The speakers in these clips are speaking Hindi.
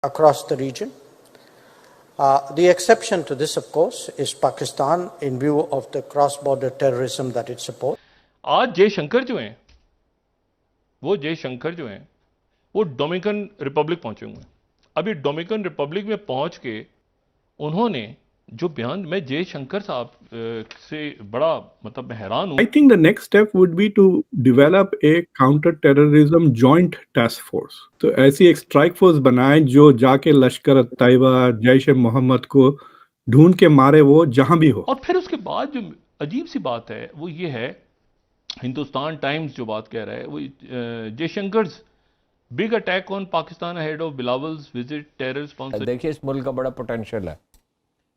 across the region. The exception to this, of course, is Pakistan in view of the cross-border terrorism that it supports. आज जयशंकर जो हैं वो डोमिनिकन रिपब्लिक पहुंचे हुए हैं। अभी डोमिनिकन रिपब्लिक में पहुंच के उन्होंने जो बयान, मैं जयशंकर साहब से बड़ा मतलब मैं हैरान हूं। I think the next step would be to develop a counter-terrorism joint task force. तो ऐसी एक स्ट्राइक फोर्स बनाएं जो जाके लश्कर तैयबा, जैश ए मोहम्मद को ढूंढ के मारे वो जहां भी हो। और फिर उसके बाद जो अजीब सी बात है वो ये है, हिंदुस्तान टाइम्स जो बात कह रहा है वो Jaishankar's big attack on Pakistan ahead of Bilawal's visit terror sponsor. देखिए, इस मुल्क का बड़ा पोटेंशियल है,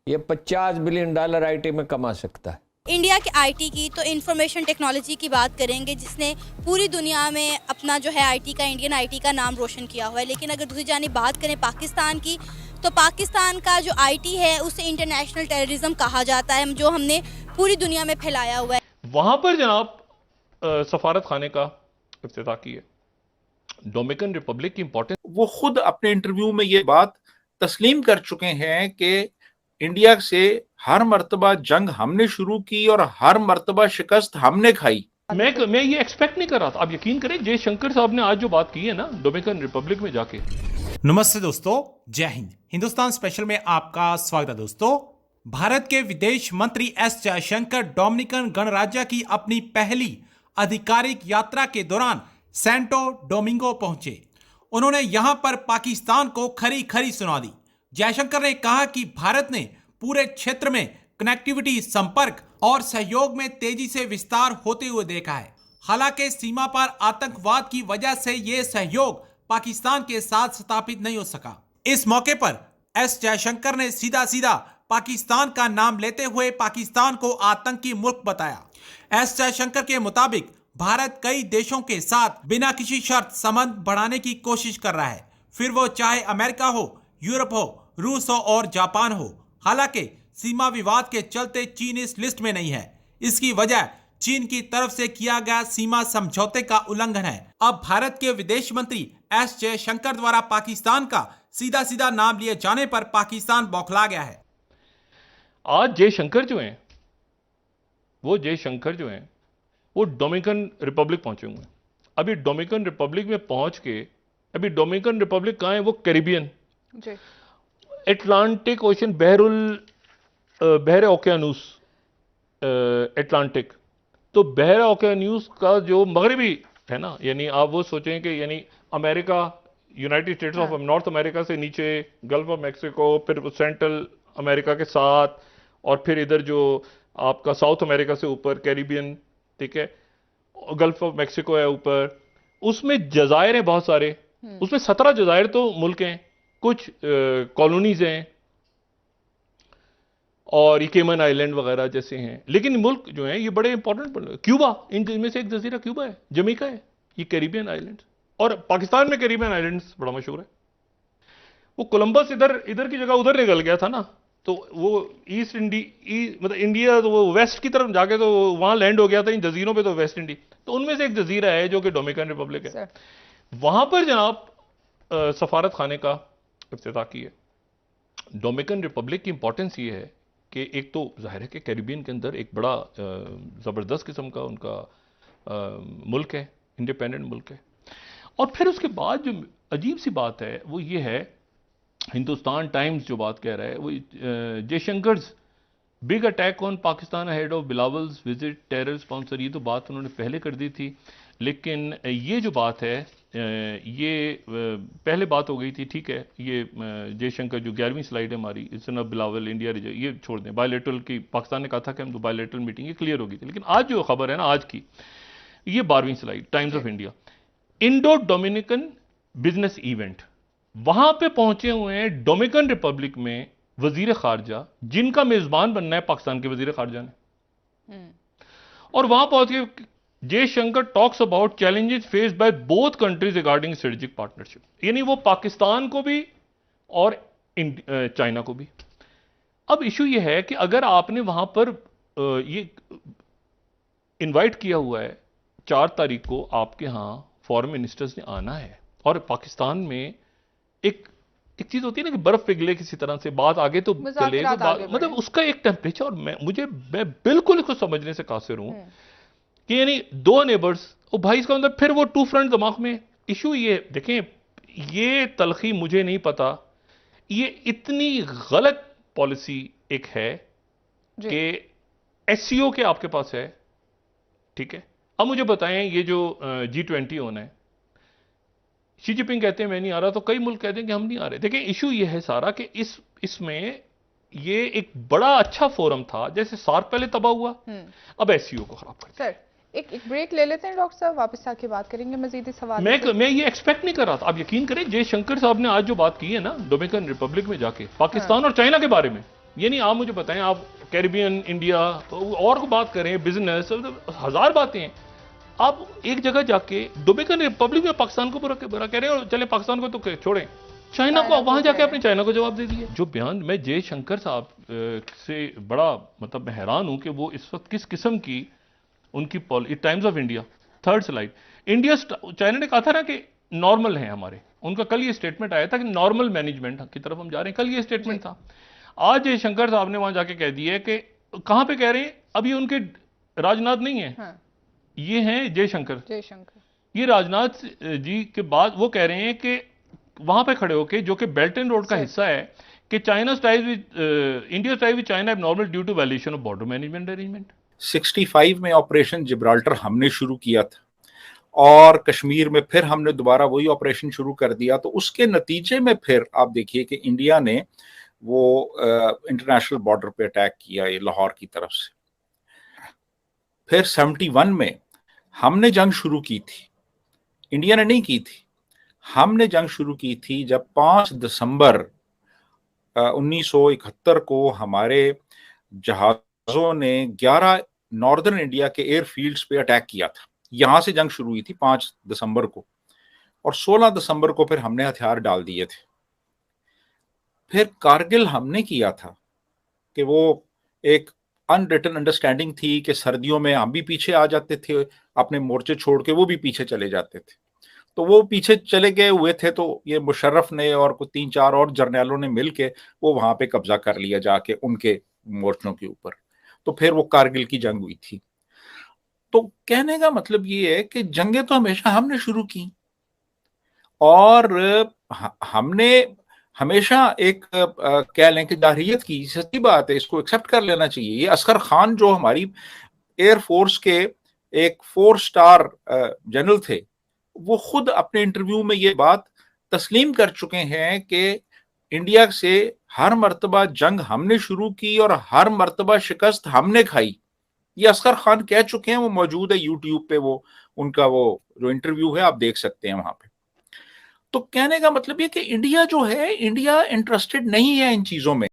ये $50 बिलियन आईटी में कमा सकता है। इंडिया के आईटी की तो इंफॉर्मेशन टेक्नोलॉजी की बात करेंगे, जिसने पूरी दुनिया में अपना जो है आईटी का, इंडियन आईटी का नाम रोशन किया हुआ है। लेकिन अगर दूसरी जानिब बात करें पाकिस्तान की, तो पाकिस्तान का जो आईटी है उसे इंटरनेशनल टेररिज्म कहा जाता है, जो हमने पूरी दुनिया में फैलाया हुआ है। वहां पर जनाब सफारत खाने का इफ्तिताह किया। डोमिनिकन रिपब्लिक की इंपॉर्टेंस, वो खुद अपने इंटरव्यू में ये बात तस्लीम कर चुके हैं कि इंडिया से हर मर्तबा जंग हमने शुरू की और हर मर्तबा शिकस्त हमने खाई। मैं ये एक्सपेक्ट नहीं कर रहा था। आप यकीन करें, जयशंकर साहब ने आज जो बात की है ना डोमिनिकन रिपब्लिक में जाके। नमस्ते दोस्तों, जय हिंद। हिंदुस्तान स्पेशल में आपका स्वागत है। दोस्तों, भारत के विदेश मंत्री एस जयशंकर डोमिनिकन गणराज्य की अपनी पहली आधिकारिक यात्रा के दौरान सैंटो डोमिंगो पहुंचे। उन्होंने यहां पर पाकिस्तान को खरी खरी सुना दी। जयशंकर ने कहा कि भारत ने पूरे क्षेत्र में कनेक्टिविटी, संपर्क और सहयोग में तेजी से विस्तार होते हुए देखा है। हालांकि सीमा पर आतंकवाद की वजह से यह सहयोग पाकिस्तान के साथ स्थापित नहीं हो सका। इस मौके पर एस जयशंकर ने सीधा सीधा पाकिस्तान का नाम लेते हुए पाकिस्तान को आतंकी मुल्क बताया। एस जयशंकर के मुताबिक भारत कई देशों के साथ बिना किसी शर्त संबंध बढ़ाने की कोशिश कर रहा है, फिर वो चाहे अमेरिका हो, यूरोप हो, रूस हो और जापान हो। हालांकि सीमा विवाद के चलते चीन इस लिस्ट में नहीं है। इसकी वजह चीन की तरफ से किया गया सीमा समझौते का उल्लंघन है। अब भारत के विदेश मंत्री एस जयशंकर द्वारा पाकिस्तान का सीधा सीधा नाम लिए जाने पर पाकिस्तान बौखला गया है। आज जयशंकर जो हैं वो डोमिनिकन रिपब्लिक पहुंचे हुए हैं। अभी डोमिनिकन रिपब्लिक में पहुंच के, अभी डोमिनिकन रिपब्लिक कहाँ है? वो कैरिबियन, एटलांटिक ओशन, बहरे ओकेानूस एटलांटिक। तो बहरे ओकेानूस का जो मगरबी है ना, यानी आप वो सोचें कि यानी America, United states of north America से नीचे गल्फ ऑफ मैक्सिको, फिर सेंट्रल अमेरिका के साथ, और फिर इधर जो आपका साउथ अमेरिका से ऊपर कैरिबियन, ठीक है, गल्फ ऑफ मैक्सिको है ऊपर, उसमें जजायर हैं बहुत सारे। उसमें 17 जजायर तो मुल्क हैं, कुछ कॉलोनीज हैं और ये केमन आइलैंड वगैरह जैसे हैं। लेकिन मुल्क जो हैं ये बड़े इंपॉर्टेंट, क्यूबा, इनमें से एक जजीरा क्यूबा है, जमैका है, ये कैरिबियन आइलैंड। और पाकिस्तान में कैरिबियन आइलैंड्स बड़ा मशहूर है। वो कोलंबस इधर की जगह उधर निकल गया था ना, तो वो मतलब इंडिया, तो वो वेस्ट की तरफ जाके तो वहां लैंड हो गया था इन जजीरों पे, तो वेस्ट इंडी। तो उनमें से एक जजीरा है जो कि डोमिनिकन रिपब्लिक है। वहां पर जनाब सफारत खाने का इफ्तिताह किया। डोमिनिकन रिपब्लिक की इंपॉर्टेंस ये है कि एक तो जाहिर है कि कैरिबियन के अंदर एक बड़ा ज़बरदस्त किस्म का उनका मुल्क है, इंडिपेंडेंट मुल्क है। और फिर उसके बाद जो अजीब सी बात है वो ये है, हिंदुस्तान टाइम्स जो बात कह रहा है वो Jaishankar's big attack on Pakistan ahead of Bilawal's visit terror sponsor. ये तो बात उन्होंने पहले कर दी थी, लेकिन ये जो बात है ये पहले बात हो गई थी, ठीक है। ये जयशंकर जो 11वीं स्लाइड है हमारी, इट्स ऑफ बिलावल इंडिया, ये छोड़ दें। बायलेटरल की पाकिस्तान ने कहा था कि हम तो बायलेटरल मीटिंग, ये क्लियर हो गई थी। लेकिन आज जो खबर है ना आज की, ये 12वीं slide, times of India, Indo Dominican business event. वहां पे पहुंचे हुए हैं डोमिनिकन रिपब्लिक में वजीर खारजा, जिनका मेजबान बनना है पाकिस्तान के वजीर खारजा ने। और वहां पहुंच के Jaishankar talks about challenges faced by both countries regarding strategic partnership, यानी वो पाकिस्तान को भी और चाइना को भी। अब इशू ये है कि अगर आपने वहां पर ये इनवाइट किया हुआ है 4 तारीख को, आपके यहां फॉरेन मिनिस्टर्स ने आना है, और पाकिस्तान में एक एक चीज होती है ना कि बर्फ पिघले किसी तरह से, बात आगे तो चले तो मुज़ाकरात आगे मतलब बढ़े। उसका एक टेम्परेचर, और मैं बिल्कुल इसको समझने से कासिर हूं कि यानी दो नेबर्स, ओ भाई, इसका मतलब फिर वो टू फ्रंट दिमाग में इशू। ये देखें, ये तलखी मुझे नहीं पता, ये इतनी गलत पॉलिसी एक है जी। कि एससीओ के आपके पास है, ठीक है। अब मुझे बताएं, ये जो G20 होना है, शी जिनपिंग कहते हैं मैं नहीं आ रहा, तो कई मुल्क कहते हैं कि हम नहीं आ रहे। देखिए इशू ये है सारा कि इसमें ये एक बड़ा अच्छा फोरम था, जैसे सार्क पहले तबाह हुआ, अब एससीओ को खराब कर दिया। सर एक ब्रेक ले लेते हैं डॉक्टर साहब, वापस आके बात करेंगे मजीद इस सवाल मैं ये एक्सपेक्ट नहीं कर रहा था। आप यकीन करें, जयशंकर साहब ने आज जो बात की है ना डोमिनिकन रिपब्लिक में जाके, पाकिस्तान और चाइना के बारे में, ये नहीं आप मुझे बताएं, आप कैरिबियन, इंडिया और को बात करें, बिजनेस, हजार बातें हैं। आप एक जगह जाके डोमिनिकन रिपब्लिक में पाकिस्तान को बुरा कह रहे हैं, और चले पाकिस्तान को तो छोड़ें, चाइना को वहां जाके अपने चाइना को जवाब दे दिया। जो बयान, मैं जयशंकर साहब से बड़ा मतलब मैं हैरान हूं कि वो इस वक्त किस किस्म की उनकी times of India, third slide, India China ने कहा था ना कि नॉर्मल है हमारे, उनका कल ये स्टेटमेंट आया था कि नॉर्मल मैनेजमेंट की तरफ हम जा रहे हैं, कल ये स्टेटमेंट था। आज जयशंकर साहब ने वहां जाके कह दिया कि कहां पे कह रहे हैं, अब ये उनके राजनाथ नहीं है, ये हैं जयशंकर। ये राजनाथ जी के बाद वो कह रहे हैं कि वहां पे खड़े होके, जो कि बेल्ट एंड रोड का हिस्सा है, कि China ties with India ties with China abnormal due to violation of border management arrangement. 65 में ऑपरेशन जिब्राल्टर हमने शुरू किया था, और कश्मीर में फिर हमने दोबारा वही ऑपरेशन शुरू कर दिया। तो उसके नतीजे में फिर आप देखिए कि इंडिया ने वो इंटरनेशनल बॉर्डर पे अटैक किया, ये लाहौर की तरफ से। फिर 71 में हमने जंग शुरू की थी, इंडिया ने नहीं की थी, हमने जंग शुरू की थी जब 5 दिसंबर 1971 को हमारे जहाज़ों ने 11 नॉर्दर्न इंडिया के एयरफील्ड्स पे अटैक किया था। यहां से जंग शुरू हुई थी 5 दिसंबर को, और 16 दिसंबर को फिर हमने हथियार डाल दिए थे। फिर कारगिल हमने किया था कि वो एक अनरिटन अंडरस्टैंडिंग थी कि सर्दियों में हम भी पीछे आ जाते थे, अपने मोर्चे छोड़ के वो भी पीछे चले जाते थे। तो वो पीछे चले गए हुए थे, तो ये मुशर्रफ ने और कुछ 3-4 और जर्नैलों ने मिलके वो वहां पे कब्जा कर लिया जाके उनके मोर्चों के ऊपर। तो फिर वो कारगिल की जंग हुई थी। तो कहने का मतलब ये है कि जंगें तो हमेशा हमने शुरू की, और हमने हमेशा एक कह लें कि जारहियत की, सच्ची बात है, इसको एक्सेप्ट कर लेना चाहिए। ये असगर खान जो हमारी एयरफोर्स के एक 4 स्टार जनरल थे, वो खुद अपने इंटरव्यू में ये बात तस्लीम कर चुके हैं कि इंडिया से हर मर्तबा जंग हमने शुरू की और हर मर्तबा शिकस्त हमने खाई। ये असगर खान कह चुके हैं, वो मौजूद है यूट्यूब पे, वो उनका वो जो इंटरव्यू है आप देख सकते हैं वहां पे। तो कहने का मतलब ये कि इंडिया जो है, इंडिया इंटरेस्टेड नहीं है इन चीजों में।